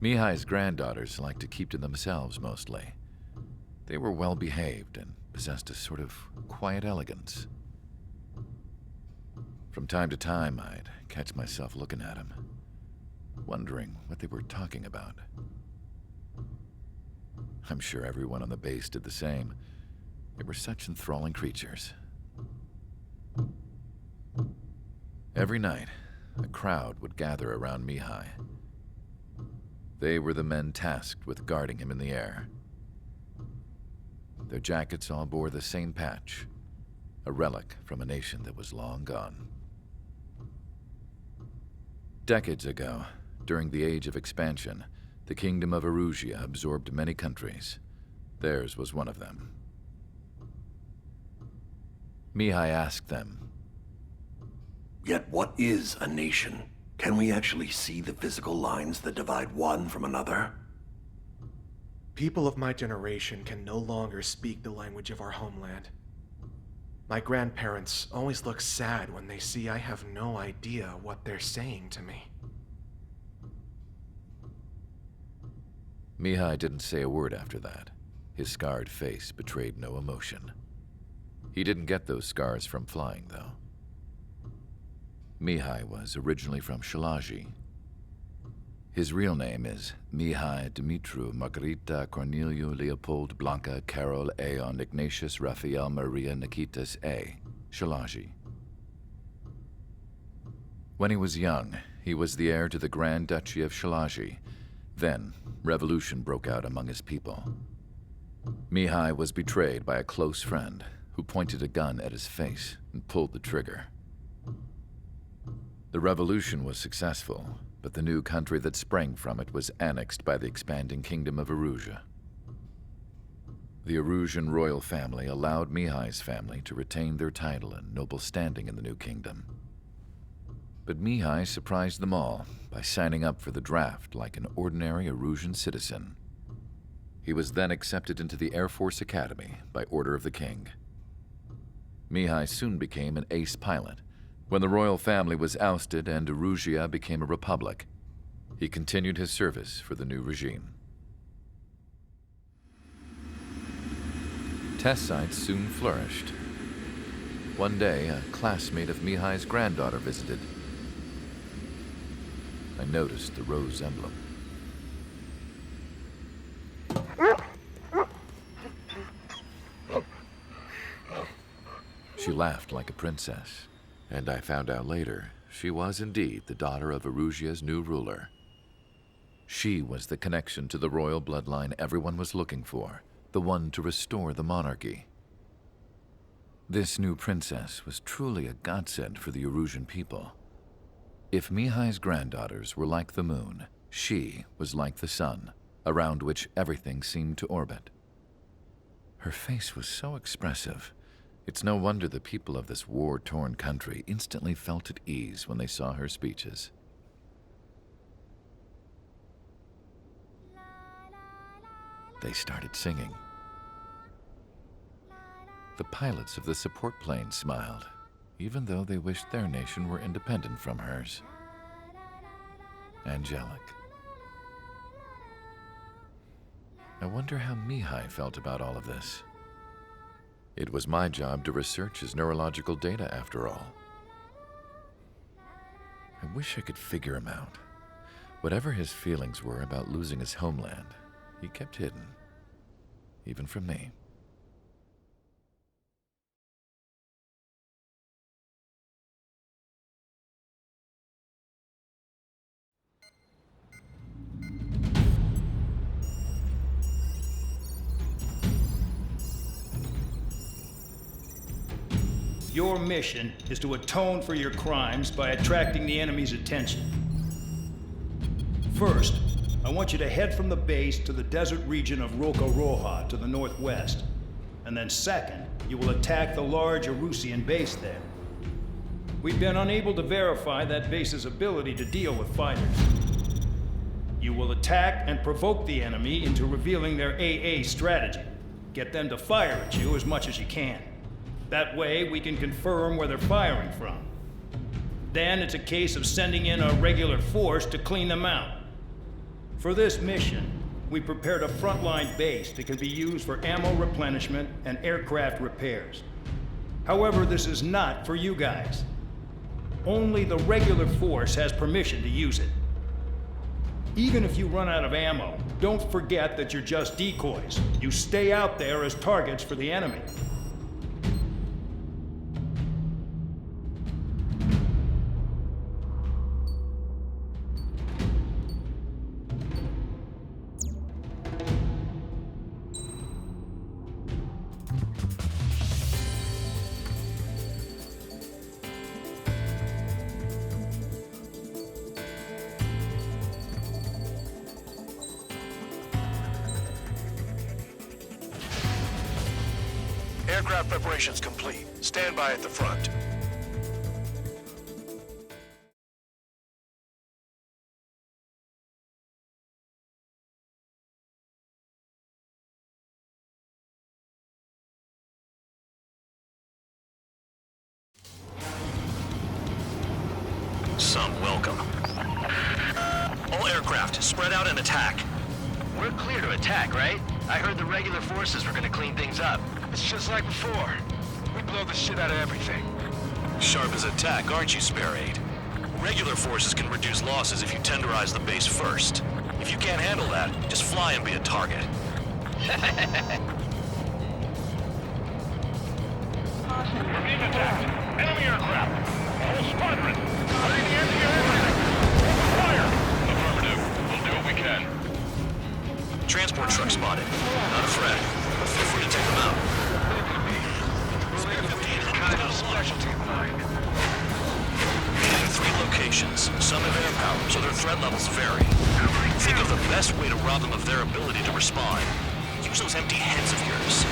Mihai's granddaughters liked to keep to themselves mostly. They were well behaved and possessed a sort of quiet elegance. From time to time, I'd catch myself looking at them, wondering what they were talking about. I'm sure everyone on the base did the same. They were such enthralling creatures. Every night, a crowd would gather around Mihai. They were the men tasked with guarding him in the air. Their jackets all bore the same patch, a relic from a nation that was long gone. Decades ago, during the Age of Expansion, the Kingdom of Erusia absorbed many countries. Theirs was one of them. Mihai asked them, "Yet what is a nation? Can we actually see the physical lines that divide one from another?" People of my generation can no longer speak the language of our homeland. My grandparents always look sad when they see I have no idea what they're saying to me. Mihai didn't say a word after that. His scarred face betrayed no emotion. He didn't get those scars from flying, though. Mihai was originally from Shalaji. His real name is Mihai Dumitru Margarita Corneliu Leopold Blanca Carol Aeon Ignatius Raphael Maria Nikitas A. Shalaji. When he was young, he was the heir to the Grand Duchy of Shalaji. Then, revolution broke out among his people. Mihai was betrayed by a close friend who pointed a gun at his face and pulled the trigger. The revolution was successful, but the new country that sprang from it was annexed by the expanding Kingdom of Erusia. The Erusian royal family allowed Mihai's family to retain their title and noble standing in the new kingdom. But Mihai surprised them all by signing up for the draft like an ordinary Erusian citizen. He was then accepted into the Air Force Academy by order of the king. Mihai soon became an ace pilot. When the royal family was ousted and Erusia became a republic, he continued his service for the new regime. Test sites soon flourished. One day, a classmate of Mihai's granddaughter visited. I noticed the rose emblem. She laughed like a princess. And I found out later, she was indeed the daughter of Erusia's new ruler. She was the connection to the royal bloodline everyone was looking for, the one to restore the monarchy. This new princess was truly a godsend for the Erusian people. If Mihai's granddaughters were like the moon, she was like the sun, around which everything seemed to orbit. Her face was so expressive. It's no wonder the people of this war-torn country instantly felt at ease when they saw her speeches. They started singing. The pilots of the support plane smiled, even though they wished their nation were independent from hers. Angelic. I wonder how Mihai felt about all of this. It was my job to research his neurological data, after all. I wish I could figure him out. Whatever his feelings were about losing his homeland, he kept hidden, even from me. Your mission is to atone for your crimes by attracting the enemy's attention. First, I want you to head from the base to the desert region of Rocaroja to the northwest. And then second, you will attack the large Erusian base there. We've been unable to verify that base's ability to deal with fighters. You will attack and provoke the enemy into revealing their AA strategy. Get them to fire at you as much as you can. That way, we can confirm where they're firing from. Then it's a case of sending in a regular force to clean them out. For this mission, we prepared a frontline base that can be used for ammo replenishment and aircraft repairs. However, this is not for you guys. Only the regular force has permission to use it. Even if you run out of ammo, don't forget that you're just decoys. You stay out there as targets for the enemy. Aircraft preparations complete. Stand by at the front. Some welcome. All aircraft, spread out and attack. We're clear to attack, right? I heard the regular forces were gonna clean things up. It's just like before. We blow the shit out of everything. Sharp as attack, aren't you, Spare 8? Regular forces can reduce losses if you tenderize the base first. If you can't handle that, just fly and be a target. We're being attacked. Enemy aircraft. Whole squadron. Ready to empty everything. Fire. Affirmative. We'll do what we can. Transport truck spotted. Not a threat, but feel free to take them out. Spare 15 is kind of a specialty of mine. In 3 locations. Some have air power, so their threat levels vary. Think of the best way to rob them of their ability to respond. Use those empty heads of yours.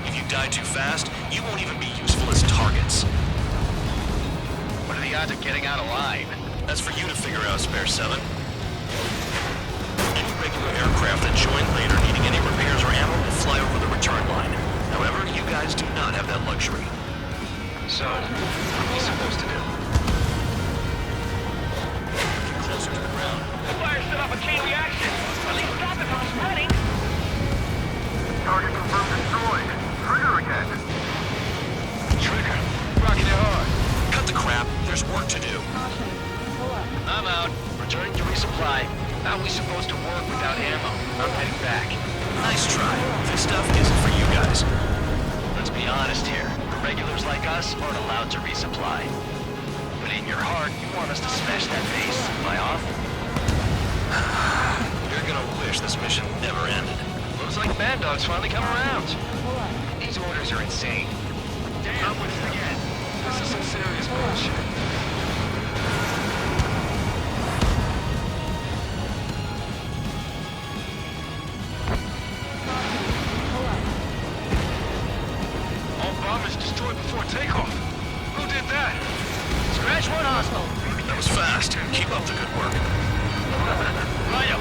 If you die too fast, you won't even be useful as targets. What are the odds of getting out alive? That's for you to figure out, Spare 7. Any regular aircraft that join later needing any repairs or ammo will fly over the return line. However, you guys do not have that luxury. So, what are we supposed to do? Get closer to the ground. The fire set off a chain reaction. At least stop it from spreading. Target confirmed destroyed. Trigger again. Trigger. Rocking it hard. Cut the crap. There's work to do. I'm out. Returning to resupply. How are we supposed to work without ammo? I'm heading back. Nice try. This stuff isn't for you guys. Let's be honest here. The regulars like us aren't allowed to resupply. But in your heart, you want us to smash that base. Am I off? You're gonna wish this mission never ended. Looks like Bad Dog's finally come around. These orders are insane. Damn, what is it again? This is some serious bullshit. All bombers destroyed before takeoff. Who did that? Scratch one hostile. That was fast. Keep up the good work. Rhino.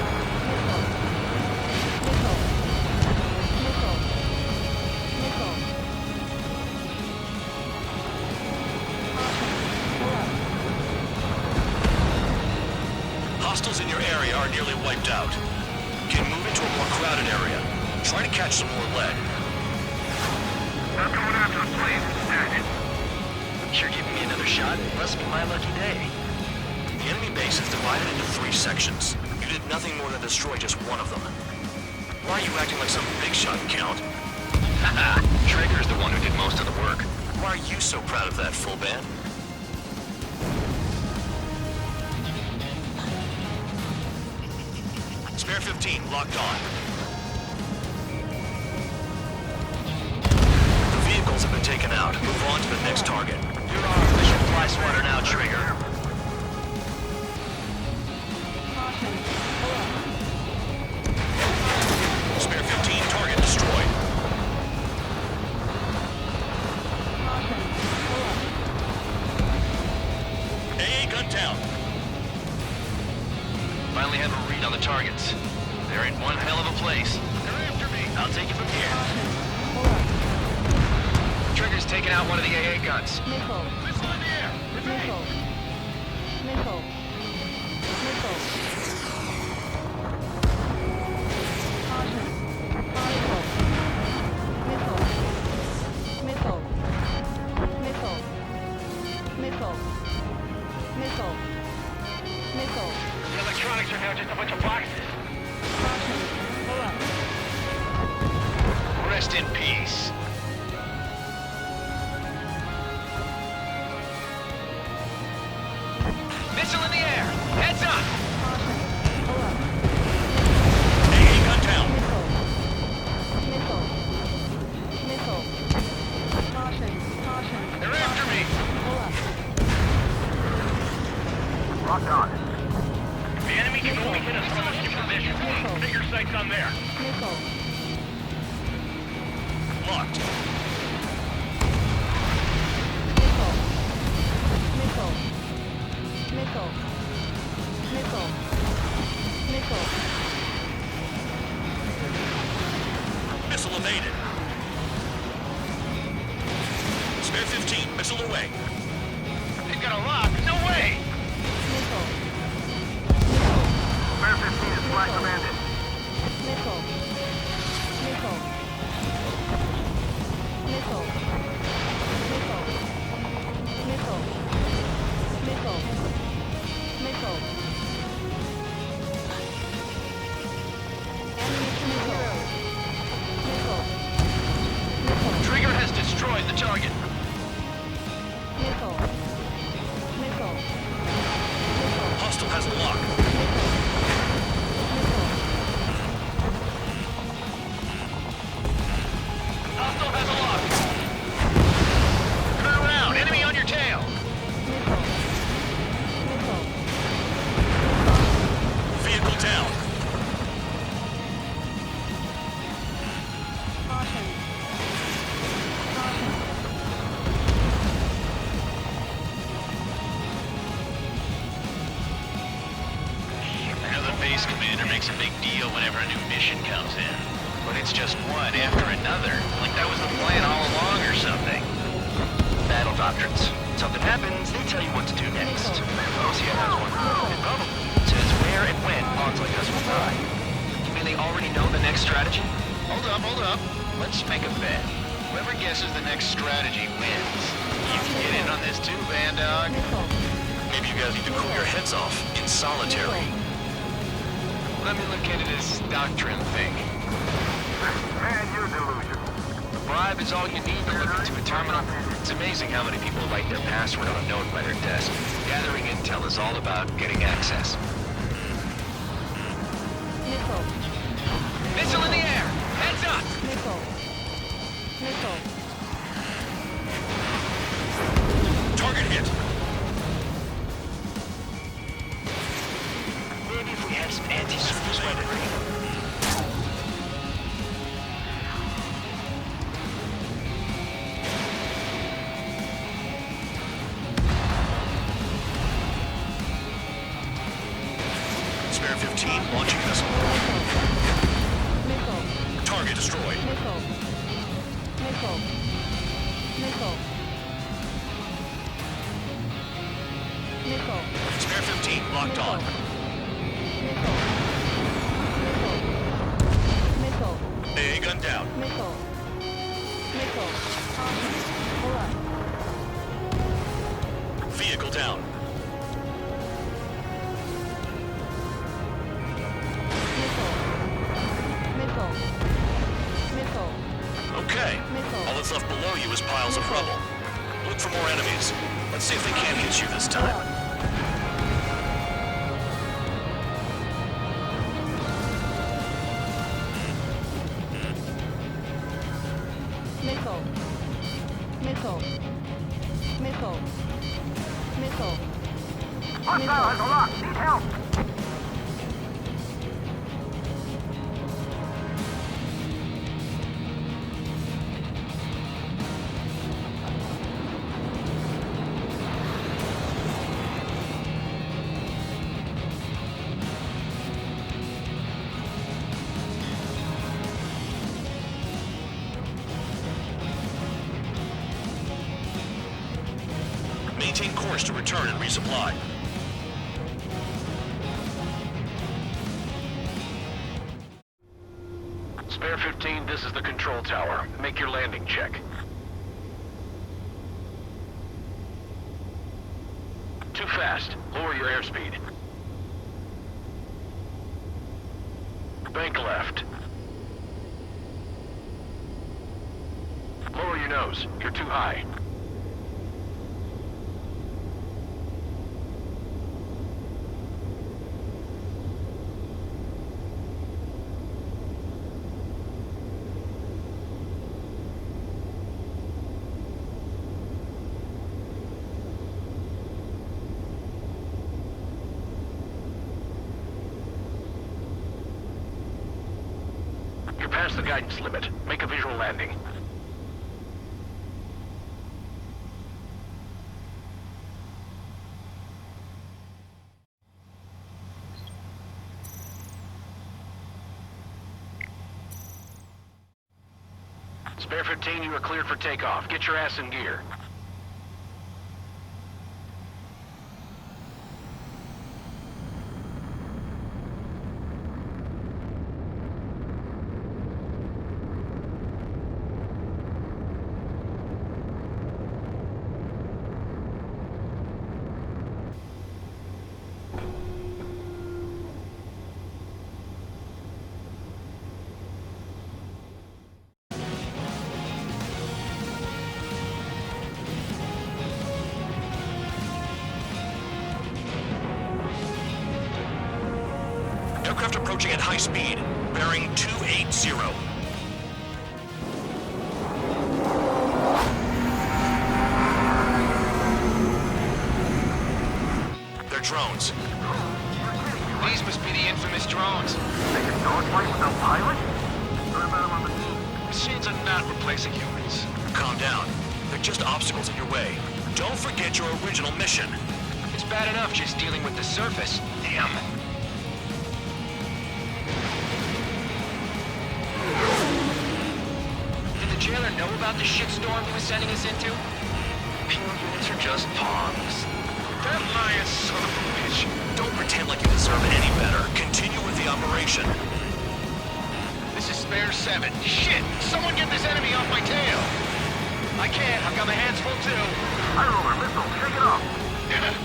Hostiles in your area are nearly wiped out. Can move into a more crowded area. Try to catch some more lead. Not coming after us, please. Dead. Sure giving me another shot? Must be my lucky day. The enemy base is divided into 3 sections. You did nothing more than destroy just one of them. Why are you acting like some big shot, Count? Haha, Trigger's the one who did most of the work. Why are you so proud of that, full band? Spare 15, locked on. The vehicles have been taken out. Move on to the next target. You're our official fly swatter now, Trigger. Spare 15, target destroyed. AA gun down. Finally have a read on the targets. They're in one hell of a place. They're after me. I'll take it from here. Trigger's taking out one of the AA guns. Missile. Missile in the air. Remain. Missile. Missile. Missile. Missile. Missile. The electronics are now just a bunch of boxes. Caution. Pull up. Rest in peace. Missile in the air! Heads up! Caution. Pull up. AA gun down. Missile. Missile. Missile. Caution. Caution. They're after me! Pull up. Locked on. The enemy can only hit us from a new position. Set your sights on there. Missile. Locked. Missile. Missile. Missile. Missile. Missile. Missile evaded. Spare 15, missile away. They've got a lock. No way! Missile. Spare 15 is flight commanded. Missile. Missile. Missile. Missile. Missile. Missile. Missile. Ammunition zero. Missile. Missile. Trigger has destroyed the target. Missile. Missile. Hostile has a lock. Hostile has a lock. Turn around. Enemy on your tail. Vehicle down. Caution. Caution. I know the base commander makes a big deal whenever a new mission comes in. But it's just one after another. Like that was the plan all along or something. Battle doctrines. Something happens, they tell you what to do next. OCN has one. It probably says where and when pawns like us will die. You mean they already know the next strategy? Hold up. Let's make a bet. Whoever guesses the next strategy wins. You can get in on this too, Vandog. Maybe you guys need to cool your heads off in solitary. Let me look into this doctrine thing. Man, you delusion. A bribe is all you need to look into a terminal. It's amazing how many people write their password on a note by their desk. Gathering intel is all about getting access. Missile. Missile in the air! Heads up! Missile. Missile. Target hit. Maybe if we had some anti-surface weaponry. Spare 15, launching missile. Missile. Target destroyed. Missile. Missile. Missile. Missile. Spare 15, locked on. Missile. Missile. AA gun down. Missile. Missile. Caution. Pull up. Vehicle down. Missile. Missile. Missile. Okay. Missile. All that's left below you is piles of rubble. Look for more enemies. Let's see if they can't hit you this time. Missile. Missile. Missile. Missile. Hostile has a lock. Need help. Maintain course to return and resupply. Spare 15, this is the control tower. Make your landing check. Too fast. fast. Lower your airspeed. Bank left. Lower your nose. You're too high. You're past the guidance limit. Make a visual landing. Spare 15, you are cleared for takeoff. Get your ass in gear. Aircraft approaching at high speed, bearing 280. They're drones. These must be the infamous drones. They can dogfight without pilots? What about them on the team? Machines are not replacing humans. Calm down. They're just obstacles in your way. Don't forget your original mission. It's bad enough just dealing with the surface. Damn. Did the jailer know about the shitstorm he was sending us into? Pure units are just pawns. That lying son of a bitch. Don't pretend like you deserve any better. Continue with the operation. This is Spare 7. Shit! Someone get this enemy off my tail! I can't. I've got my hands full too. High roller missile, shake it off.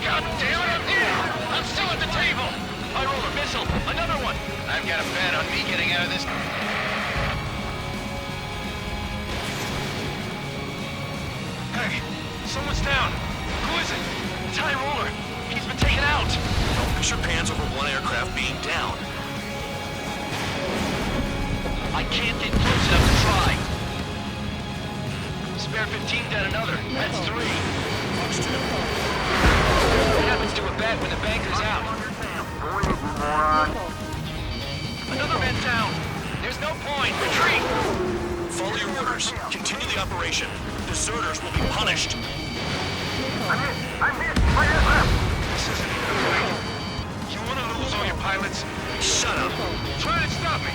God damn it, I'm here! I'm still at the table! I roll a missile. Another one! I've got a bet on me getting out of this. Hey, someone's down. Who is it? It's High Roller. He's been taken out. Don't piss your pants over one aircraft being down. I can't get close enough to try. Spare 15 down another. That's 3. What happens to a bet when the banker's out? Another man down. There's no point. Retreat. Follow your orders. Continue the operation. Deserters will be punished. I'm hit. Right left. This isn't even a fight. You want to lose all your pilots? Shut up. Try to stop me.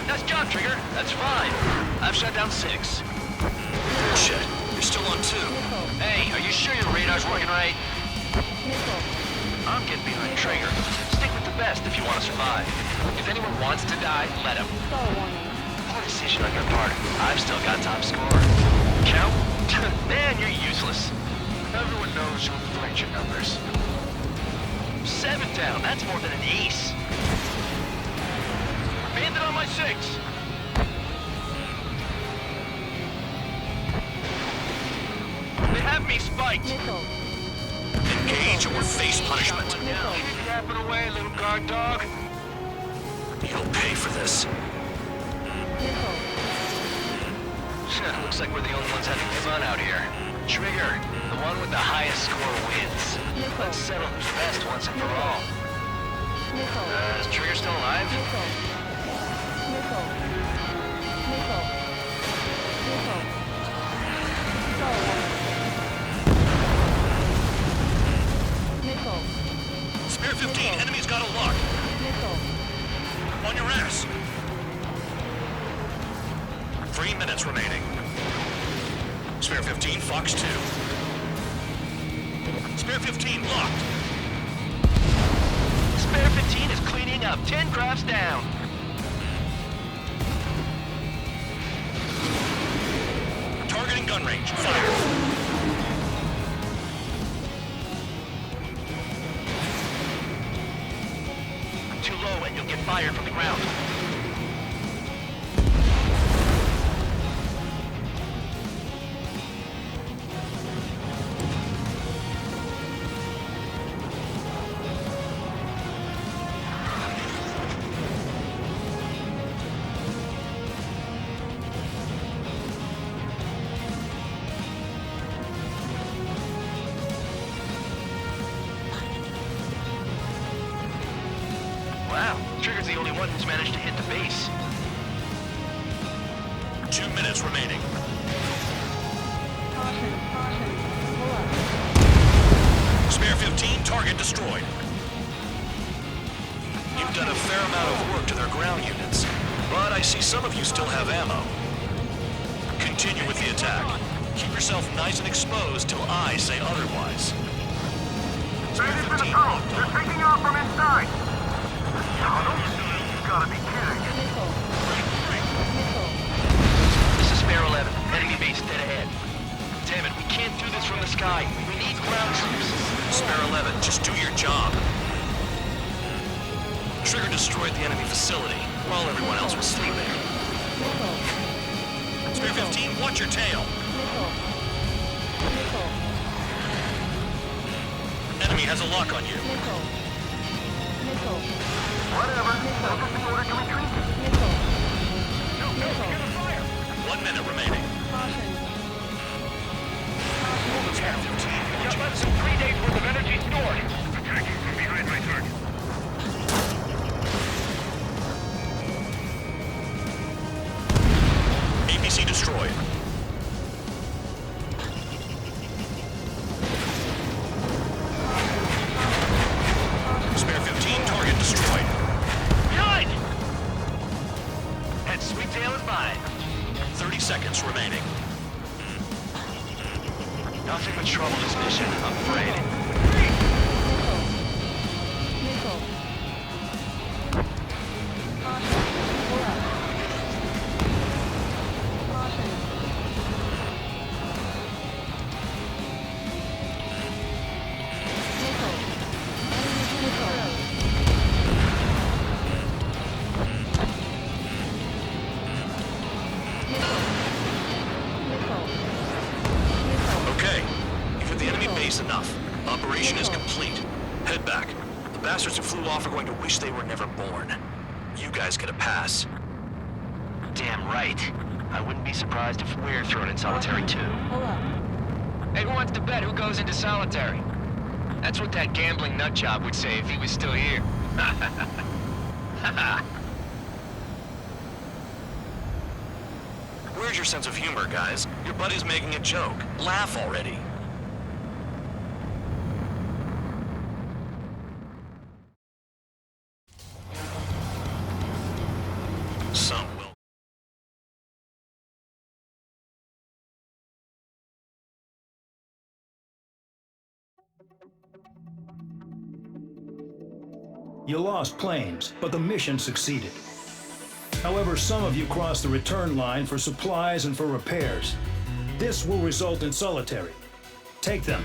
Nice job, Trigger. That's 5. I've shut down 6. Shit. You're still on 2. Hey, are you sure your radar's working right? I'm getting behind Trigger. Stick with the best if you want to survive. If anyone wants to die, let him. Poor decision on your part. I've still got top score. Count? Man, you're useless. Everyone knows you inflate your numbers. 7 down. That's more than an ace. Bandit on my 6. They have me spiked. Engage or face punishment. Keep yapping away, little guard dog. You'll pay for this. Looks like we're the only ones having fun out here. Trigger, the one with the highest score wins. Let's settle who's best once and for all. Is Trigger still alive? Spare 15, enemy's got a lock. On your ass. 3 minutes remaining. Spare 15, Fox 2. Spare 15, locked. Spare 15 is cleaning up. 10 crafts down. Targeting gun range. Fire. too low and you'll get fired from the ground. Wow, Trigger's the only one who's managed to hit the base. 2 minutes remaining. Caution, caution. Pull up. Spare 15, target destroyed. You've done a fair amount of work to their ground units, but I see some of you still have ammo. Continue with the attack. Keep yourself nice and exposed till I say otherwise. Ready for the tunnel. They're taking off from inside. Tunnel? You gotta be kidding. Missile. Missile. This is Spare 11, enemy base dead ahead. Damn it, we can't do this from the sky. We need ground troops. Spare 11, just do your job. Trigger destroyed the enemy facility, while everyone else was sleeping. Missile. Spare 15, watch your tail. Missile. Missile. Enemy has a lock on you. Missile. Missile. Whatever. They'll just be ordered to retreat. Missile. Missile. 1 minute remaining. Caution. Spare 15, Got less than 3 days worth of energy stored. Attacking from behind my target. APC destroyed. Spare 15, target destroyed. Behind! And sweet tail is mine. 30 seconds remaining. Nothing but trouble this mission, I'm afraid. Missile. Caution. Pull up. Caution. Missile. Enemy missile. Missile. Missile. Okay, you've hit the enemy base enough. Operation is complete. Head back. The bastards who flew off are going to wish they were never born. You guys get a pass. Damn right. I wouldn't be surprised if we're thrown in solitary too. Pull up. Hey, who wants to bet who goes into solitary? That's what that gambling nut job would say if he was still here. Where's your sense of humor, guys? Your buddy's making a joke. Laugh already. Some will. You lost planes, but the mission succeeded. However, some of you crossed the return line for supplies and for repairs. This will result in solitary. Take them